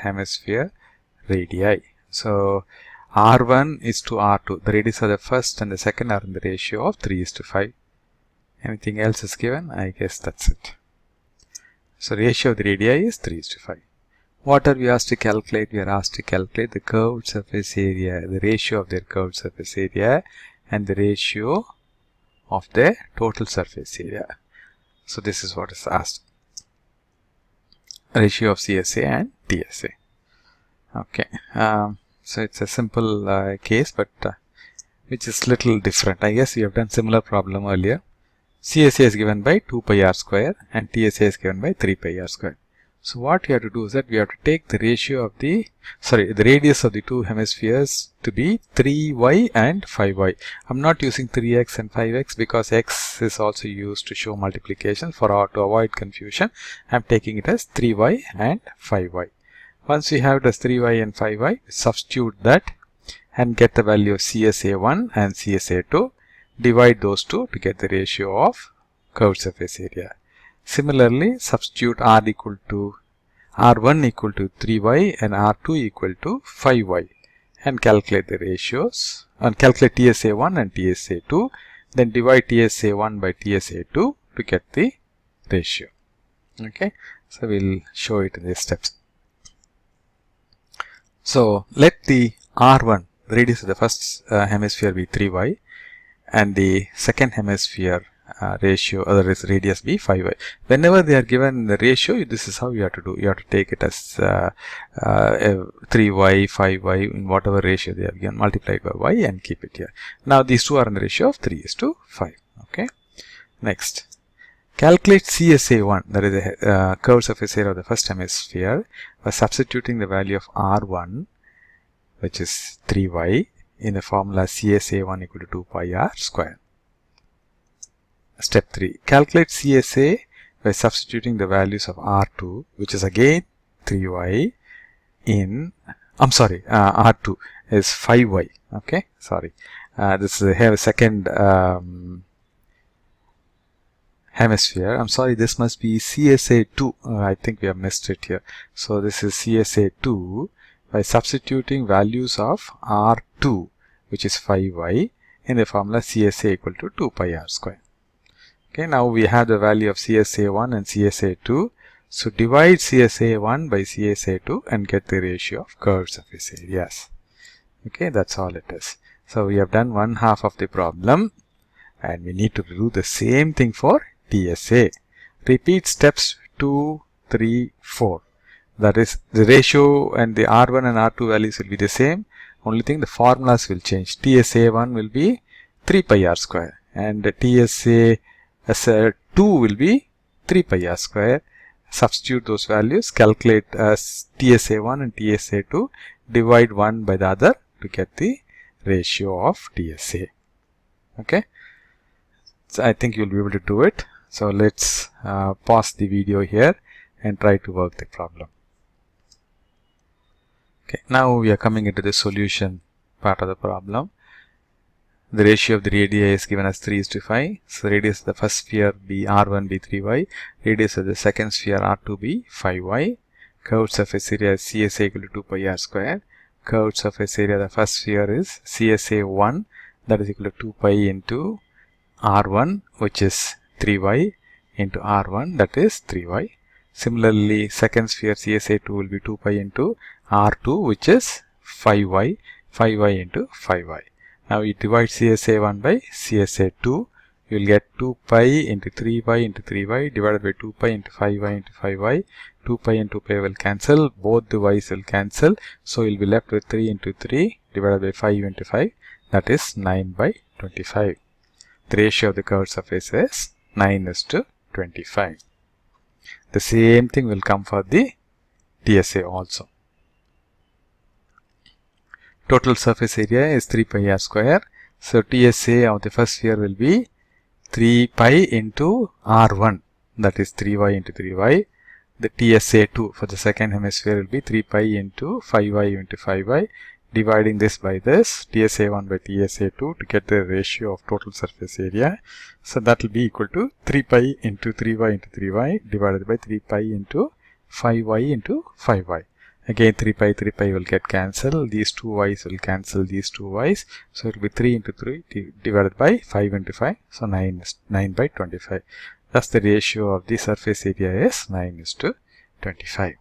hemisphere radii. So R1 is to R2. The radius of the first and the second are in the ratio of 3:5. Anything else is given? I guess that's it. So ratio of the radii is 3:5. What are we asked to calculate? We are asked to calculate the curved surface area, the ratio of their curved surface area and the ratio of their total surface area. So this is what is asked. Ratio of CSA and TSA. Okay. So it's a simple case, but which is little different. I guess we have done similar problem earlier. CSA is given by 2 pi r square and TSA is given by 3 pi r square. So what we have to do is that we have to take the ratio of the radius of the two hemispheres to be 3y and 5y. I'm not using 3x and 5x because x is also used to show multiplication. To avoid confusion, I'm taking it as 3y and 5y. Once we have it as 3y and 5y, substitute that and get the value of CSA1 and CSA2. Divide those two to get the ratio of curved surface area. Similarly, substitute R1 equal to 3y and R2 equal to 5y and calculate the ratios and calculate TSA1 and TSA2. Then divide TSA1 by TSA2 to get the ratio. Okay, so we'll show it in the steps. So let the R1, the radius of the first hemisphere, be 3y and the second hemisphere ratio, radius be 5y. Whenever they are given the ratio, this is how you have to do. You have to take it as 3y, 5y in whatever ratio they have given, multiplied by y and keep it here. Now these two are in the ratio of 3:5. Okay. Next, calculate CSA1, that is the curved surface area of the first hemisphere, by substituting the value of R1, which is 3y, in the formula CSA1 equal to 2 pi r square. Step 3. Calculate CSA by substituting the values of R2, which is again 3y, R2 is 5y. Okay, sorry. This is a second hemisphere. I'm sorry, this must be CSA2. I think we have missed it here. So this is CSA2 by substituting values of R2, which is 5y, in the formula CSA equal to 2 pi r square. Okay, now we have the value of CSA1 and CSA2. So divide CSA1 by CSA2 and get the ratio of curved surface areas. Okay, that's all it is. So we have done one half of the problem and we need to do the same thing for TSA. Repeat steps 2, 3, 4. That is, the ratio and the R1 and R2 values will be the same. Only thing, the formulas will change. TSA1 will be 3 pi r square and TSA as 2 will be 3 pi r square. Substitute those values, calculate as TSA1 and TSA2, divide one by the other to get the ratio of TSA. Okay, so I think you'll be able to do it. So let's pause the video here and try to work the problem. Okay, now we are coming into the solution part of the problem. The ratio of the radii is given as 3:5. So radius of the first sphere be R1 be 3y. Radius of the second sphere R2 be 5y. Curved surface area is CSA equal to 2 pi r square. Curved surface area of the first sphere is CSA1, that is equal to 2 pi into R1, which is 3y, into R1, that is 3y. Similarly, second sphere CSA2 will be 2 pi into R2, which is 5y, 5y into 5y. Now we divide CSA1 by CSA2. You will get 2 pi into 3y into 3y divided by 2 pi into 5y into 5y. 2 pi and 2 pi will cancel. Both the y's will cancel. So you will be left with 3 into 3 divided by 5 into 5. That is 9 by 25. The ratio of the curved surface is 9:25. The same thing will come for the TSA also. Total surface area is 3 pi r square. So TSA of the first sphere will be 3 pi into R1, that is 3y into 3y. The TSA2 for the second hemisphere will be 3 pi into 5y into 5y. Dividing this by this, TSA1 by TSA2 to get the ratio of total surface area. So that will be equal to 3 pi into 3y into 3y divided by 3 pi into 5y into 5y. Again 3 pi will get cancelled. These two y's will cancel these two y's. So it will be 3 into 3 divided by 5 into 5. So 9 by 25. Thus the ratio of the surface area is 9:25.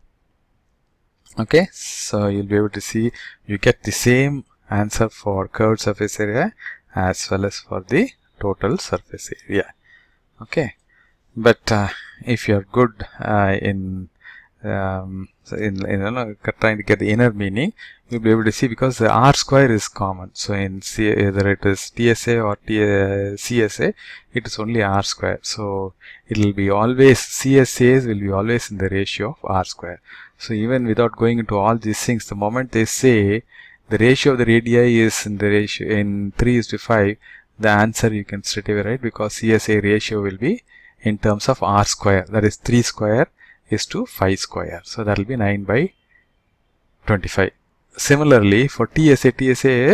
Okay, so you'll be able to see you get the same answer for curved surface area as well as for the total surface area. Okay, but if you're good in trying to get the inner meaning, you'll be able to see, because the r square is common. So in whether it is TSA or CSA, it is only r square. So it will be always, CSAs will be always in the ratio of r square. So even without going into all these things, the moment they say the ratio of the radii is in the ratio in 3:5, the answer you can straight away write, because CSA ratio will be in terms of r square, that is 3 square is to 5 square. So that will be 9/25. Similarly for TSA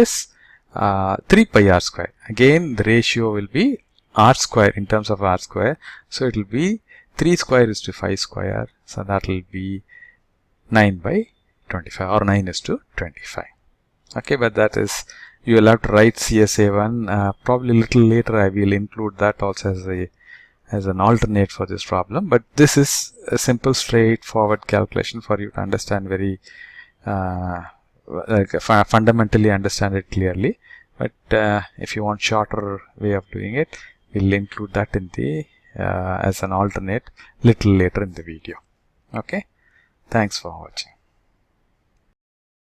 is 3 pi r square. Again the ratio will be r square in terms of r square. So it will be 3 square is to 5 square. So that will be 9/25 or 9:25. Okay, but that is, you will have to write CSA1. Probably a little later I will include that also as an alternate for this problem, but this is a simple straightforward calculation for you to understand very fundamentally understand it clearly. But if you want shorter way of doing it, we'll include that in the as an alternate little later in the video. Okay, thanks for watching.